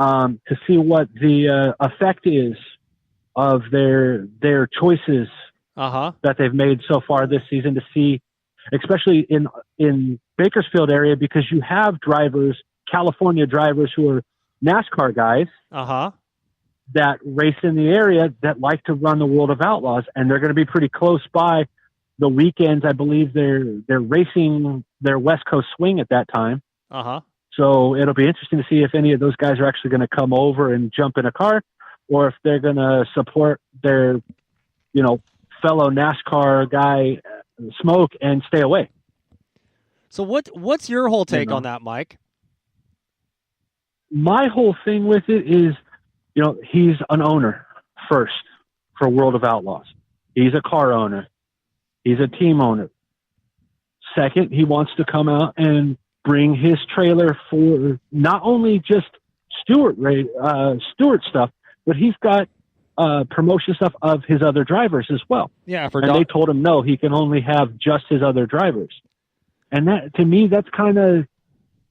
to see what the effect is of their choices Uh-huh. that they've made so far this season, to see, especially in Bakersfield area, because you have drivers, California drivers who are NASCAR guys Uh-huh. that race in the area that like to run the World of Outlaws, and they're going to be pretty close by the weekends. I believe they're racing their West Coast swing at that time. Uh-huh. So it'll be interesting to see if any of those guys are actually going to come over and jump in a car, or if they're going to support their, fellow NASCAR guy, Smoke, and stay away. So what's your whole take on that, Mike? My whole thing with it is, he's an owner first for World of Outlaws. He's a car owner. He's a team owner. Second, he wants to come out and bring his trailer for not only just Stewart stuff, but he's got promotion stuff of his other drivers as well. Yeah, they told him no, he can only have just his other drivers. And that, to me, that's kind of,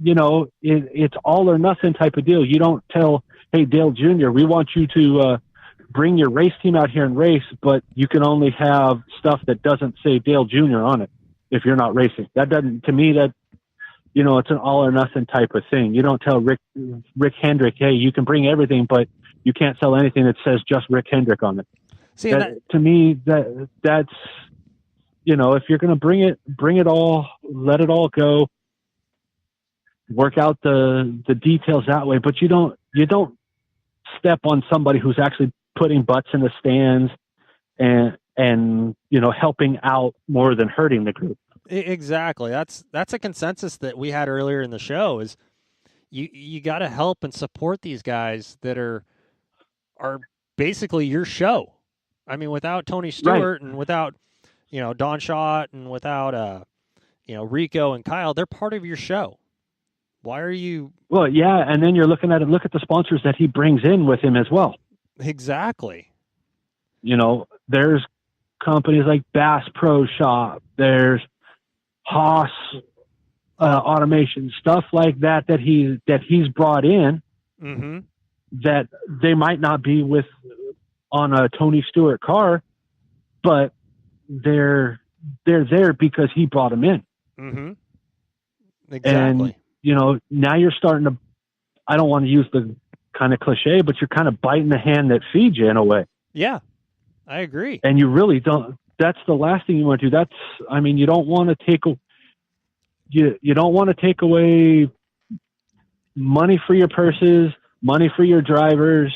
it's all or nothing type of deal. You don't tell, hey, Dale Jr., we want you to bring your race team out here and race, but you can only have stuff that doesn't say Dale Jr. on it if you're not racing. That doesn't, to me, that, it's an all or nothing type of thing. You don't tell Rick Hendrick, hey, you can bring everything, but you can't sell anything that says just Rick Hendrick on it. See, to me, that's, if you're going to bring it all, let it all go, work out the details that way, but you don't step on somebody who's actually putting butts in the stands and helping out more than hurting the group. Exactly. That's a consensus that we had earlier in the show, is you got to help and support these guys that are basically your show. I mean, without Tony Stewart, right, and without, Don Schott, and without, Rico and Kyle, they're part of your show. Why are you? Well, yeah. And then you're looking at it. Look at the sponsors that he brings in with him as well. Exactly. There's companies like Bass Pro Shop. There's Haas Automation, stuff like that he's brought in, mm-hmm, that they might not be with on a Tony Stewart car, but they're there because he brought them in. Mm-hmm. Exactly. And, now you're starting to, I don't want to use the kind of cliche, but you're kind of biting the hand that feeds you in a way. Yeah, I agree. And you really don't, that's the last thing you want to do. You don't want to you don't want to take away money for your purses, money for your drivers,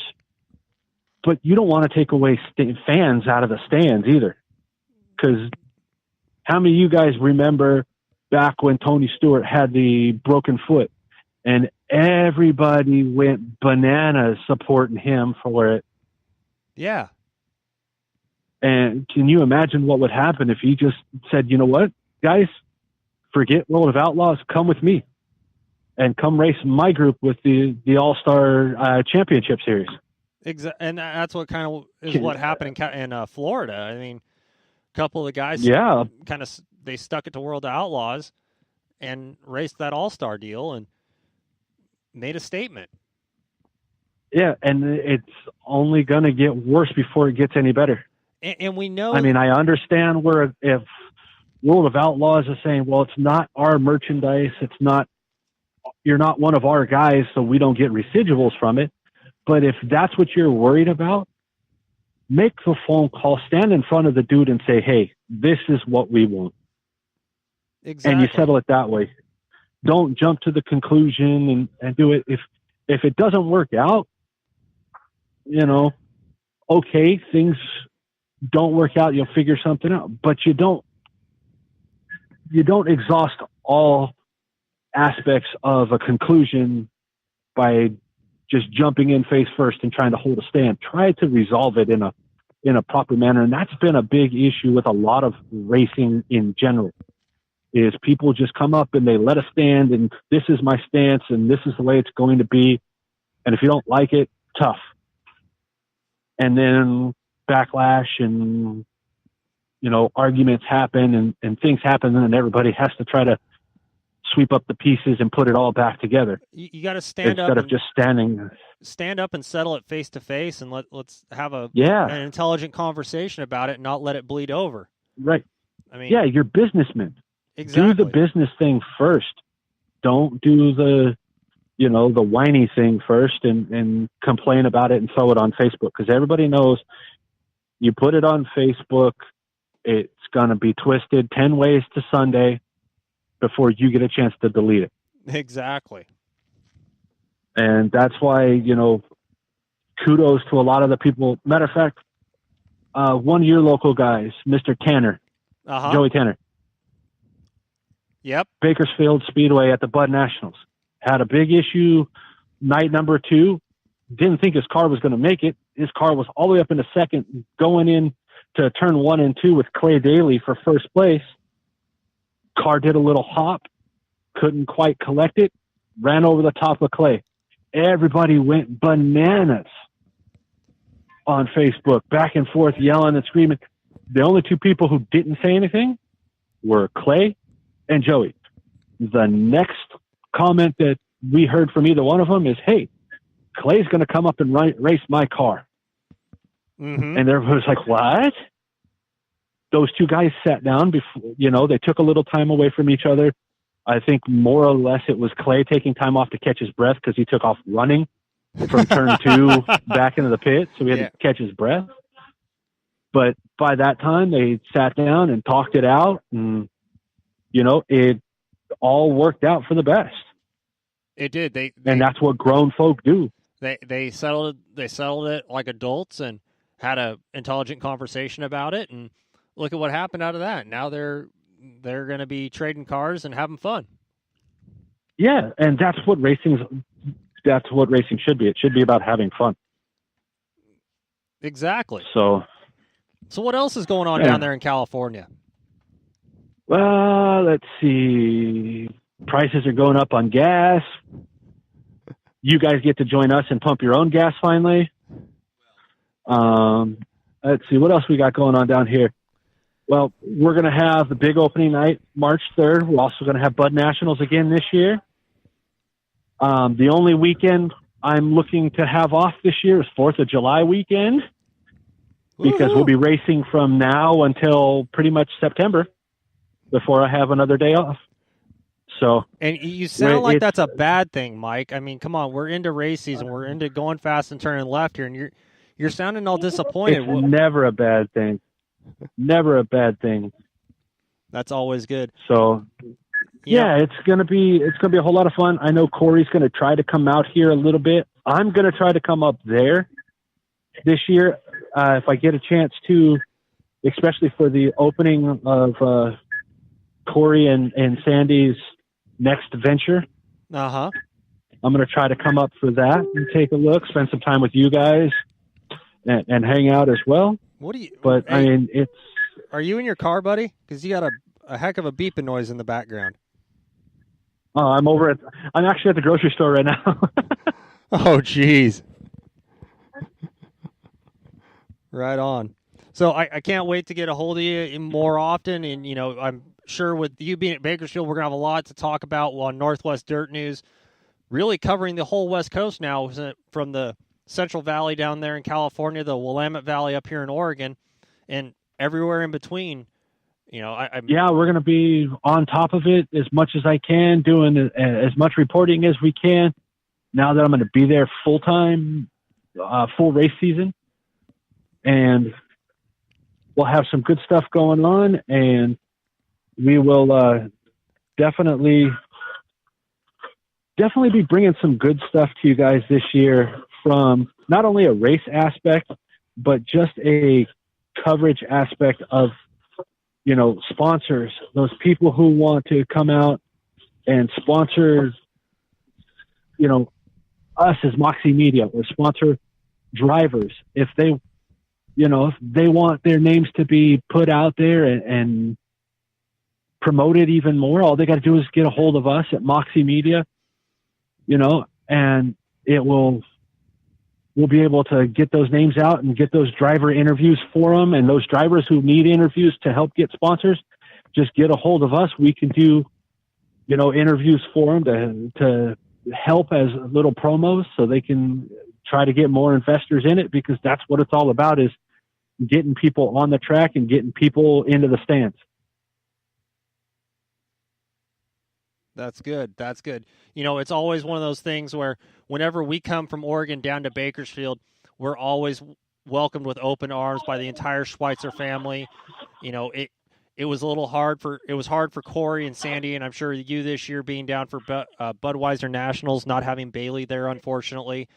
but you don't want to take away fans out of the stands either. Because how many of you guys remember back when Tony Stewart had the broken foot and everybody went bananas supporting him for it? Yeah. And can you imagine what would happen if he just said, you know what, guys, forget World of Outlaws, come with me and come race my group with the All-Star Championship Series. Exactly. And that's what kind of is what happened in Florida. I mean, a couple of the guys, kind of, they stuck it to World of Outlaws and raced that All-Star deal and made a statement. Yeah, and it's only going to get worse before it gets any better. And we know... I mean, I understand where if World of Outlaws is saying, well, it's not our merchandise, you're not one of our guys, so we don't get residuals from it. But if that's what you're worried about, make the phone call, stand in front of the dude and say, hey, this is what we want. Exactly. And you settle it that way. Don't jump to the conclusion and do it. If it doesn't work out, okay, things don't work out, you'll figure something out. But you don't exhaust all aspects of a conclusion by just jumping in face first and trying to hold a stand. Try to resolve it in a proper manner. And that's been a big issue with a lot of racing in general, is people just come up and they let a stand and this is my stance and this is the way it's going to be. And if you don't like it, tough. And then backlash and, arguments happen and things happen, and everybody has to try to sweep up the pieces and put it all back together. You got to stand up instead of just standing. Stand up and settle it face to face, and let's have an intelligent conversation about it, and not let it bleed over. Right. I mean, yeah, you're businessmen. Exactly. Do the business thing first. Don't do the whiny thing first and complain about it and throw it on Facebook, because everybody knows you put it on Facebook, it's going to be twisted 10 ways to Sunday before you get a chance to delete it. Exactly. And that's why, kudos to a lot of the people. Matter of fact, one of your local guys, Mr. Tanner, Joey Tanner. Yep. Bakersfield Speedway at the Bud Nationals. Had a big issue night number 2. Didn't think his car was going to make it. His car was all the way up in the second, going in to turn 1 and 2 with Clay Daly for first place. Car did a little hop, couldn't quite collect it, ran over the top of Clay. Everybody went bananas on Facebook, back and forth, yelling and screaming. The only 2 people who didn't say anything were Clay and Joey. The next comment that we heard from either one of them is, hey, Clay's going to come up and race my car. Mm-hmm. And everybody was like, what? Those 2 guys sat down before, they took a little time away from each other. I think more or less it was Clay taking time off to catch his breath, because he took off running from turn 2 back into the pit. So he had to catch his breath. But by that time they sat down and talked it out, and, it all worked out for the best. It did. And that's what grown folk do. They settled it like adults and had a intelligent conversation about it, and look at what happened out of that. Now they're going to be trading cars and having fun. Yeah, and that's what racing should be. It should be about having fun. Exactly. So what else is going on down there in California? Well, let's see. Prices are going up on gas. You guys get to join us and pump your own gas finally. Let's see. What else we got going on down here? Well, we're going to have the big opening night, March 3rd. We're also going to have Bud Nationals again this year. The only weekend I'm looking to have off this year is 4th of July weekend, because we'll be racing from now until pretty much September before I have another day off. So, and you sound like that's a bad thing, Mike. I mean, come on, we're into race season. We're into going fast and turning left here, and you're sounding all disappointed. It's never a bad thing. Never a bad thing. That's always good. So, yeah, it's gonna be a whole lot of fun. I know Corey's gonna try to come out here a little bit. I'm gonna try to come up there this year if I get a chance to, especially for the opening of Corey and Sandy's next venture. I'm gonna try to come up for that and take a look, spend some time with you guys, and hang out as well. What do you? But hey, I mean, it's. Are you in your car, buddy? Because you got a heck of a beeping noise in the background. Oh, I'm actually at the grocery store right now. Oh, jeez. Right on. So I can't wait to get a hold of you more often. And, I'm sure with you being at Bakersfield, we're going to have a lot to talk about on Northwest Dirt News, really covering the whole West Coast now, from the Central Valley down there in California, the Willamette Valley up here in Oregon, and everywhere in between. Yeah, we're going to be on top of it as much as I can, doing as much reporting as we can. Now that I'm going to be there full time, full race season, and we'll have some good stuff going on, and we will definitely be bringing some good stuff to you guys this year, from not only a race aspect, but just a coverage aspect of, sponsors, those people who want to come out and sponsor, us as Moxie Media, or sponsor drivers. If they want their names to be put out there and promoted even more, all they got to do is get a hold of us at Moxie Media, and we'll be able to get those names out and get those driver interviews for them. And those drivers who need interviews to help get sponsors, just get a hold of us. We can do, interviews for them to help as little promos so they can try to get more investors in it, because that's what it's all about, is getting people on the track and getting people into the stands. That's good. That's good. It's always one of those things where whenever we come from Oregon down to Bakersfield, we're always welcomed with open arms by the entire Schweitzer family. It was hard for Corey and Sandy, and I'm sure you this year being down for Budweiser Nationals, not having Bailey there, unfortunately.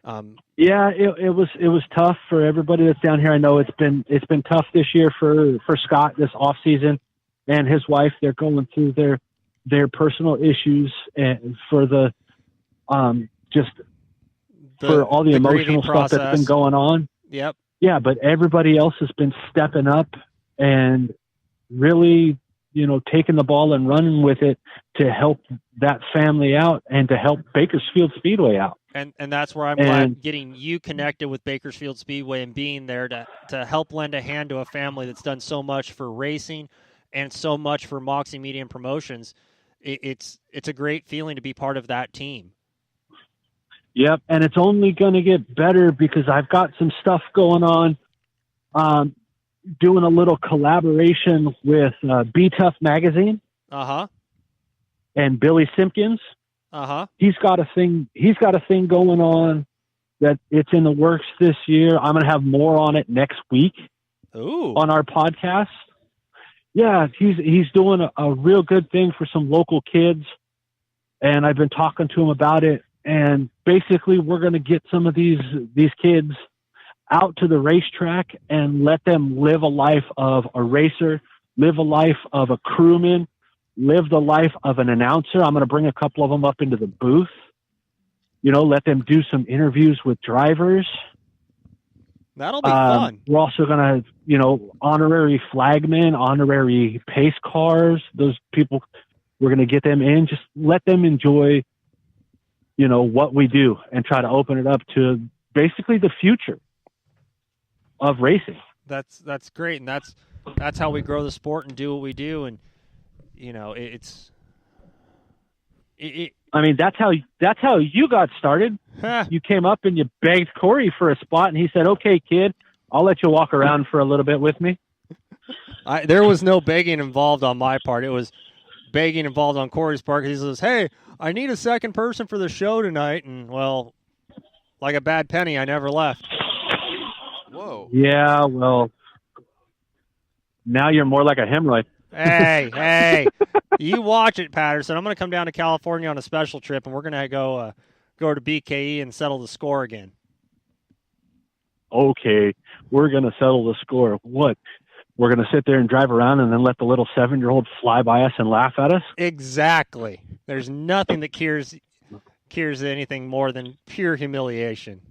Yeah, it was tough for everybody that's down here. I know it's been tough this year for Scott this off season and his wife. They're going through their personal issues, and for for all the emotional stuff that's been going on. Yep. Yeah, but everybody else has been stepping up and really, taking the ball and running with it to help that family out and to help Bakersfield Speedway out. And that's where I'm glad getting you connected with Bakersfield Speedway and being there to help lend a hand to a family that's done so much for racing and so much for Moxie Media and Promotions. It's a great feeling to be part of that team. Yep, and it's only going to get better because I've got some stuff going on, doing a little collaboration with Be Tough Magazine. Uh-huh. And Billy Simpkins. Uh-huh. He's got a thing going on that it's in the works this year. I'm going to have more on it next week. Ooh. On our podcast. Yeah, he's doing a real good thing for some local kids, and I've been talking to him about it. And basically, we're going to get some of these kids out to the racetrack and let them live a life of a racer, live a life of a crewman, live the life of an announcer. I'm going to bring a couple of them up into the booth, let them do some interviews with drivers. That'll be fun. We're also going to, honorary flagmen, honorary pace cars, those people, we're going to get them in, just let them enjoy, what we do and try to open it up to basically the future of racing. That's great. And that's how we grow the sport and do what we do. And, I mean, that's how you got started. You came up and you begged Corey for a spot, and he said, "Okay, kid, I'll let you walk around for a little bit with me." There was no begging involved on my part. It was begging involved on Corey's part. He says, "Hey, I need a second person for the show tonight," and well, like a bad penny, I never left. Whoa. Yeah, well, now you're more like a hemorrhoid. Hey, you watch it, Patterson. I'm going to come down to California on a special trip, and we're going to go to BKE and settle the score again. Okay, we're going to settle the score. What? We're going to sit there and drive around and then let the little 7-year-old fly by us and laugh at us? Exactly. There's nothing that cures anything more than pure humiliation.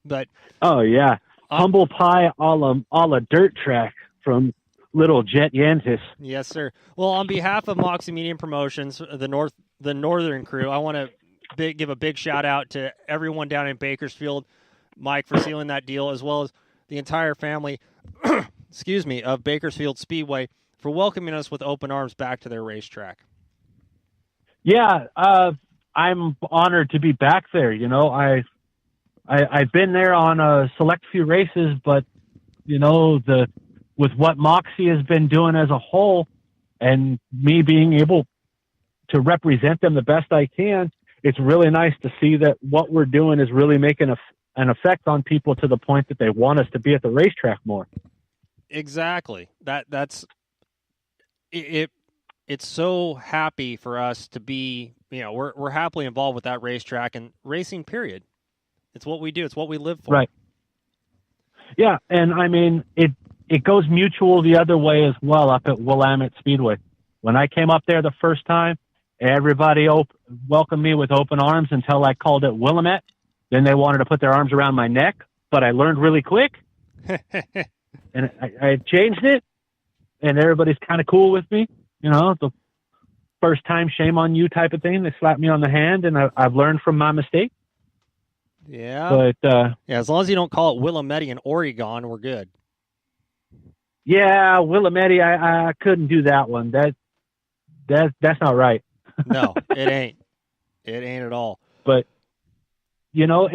But oh yeah, humble pie a la dirt track from little Jet Yantis. Yes, sir. Well, on behalf of Moxie Media and Promotions, the Northern crew, I want to give a big shout out to everyone down in Bakersfield, Mike for sealing that deal, as well as the entire family, of Bakersfield Speedway for welcoming us with open arms back to their racetrack. Yeah, I'm honored to be back there. I've been there on a select few races, but with what Moxie has been doing as a whole and me being able to represent them the best I can, it's really nice to see that what we're doing is really making an effect on people to the point that they want us to be at the racetrack more. Exactly. That's it. It's so happy for us to be, we're happily involved with that racetrack and racing, period. It's what we do. It's what we live for. Right. Yeah. And I mean, it goes mutual the other way as well up at Willamette Speedway. When I came up there the first time, everybody welcomed me with open arms until I called it Willamette. Then they wanted to put their arms around my neck, but I learned really quick. And I changed it, and everybody's kind of cool with me. The first time, shame on you type of thing. They slapped me on the hand, and I've learned from my mistake. Yeah. But as long as you don't call it Willamette in Oregon, we're good. Yeah, Willamette, I couldn't do that one. That's not right. No, it ain't. It ain't at all. But, you know,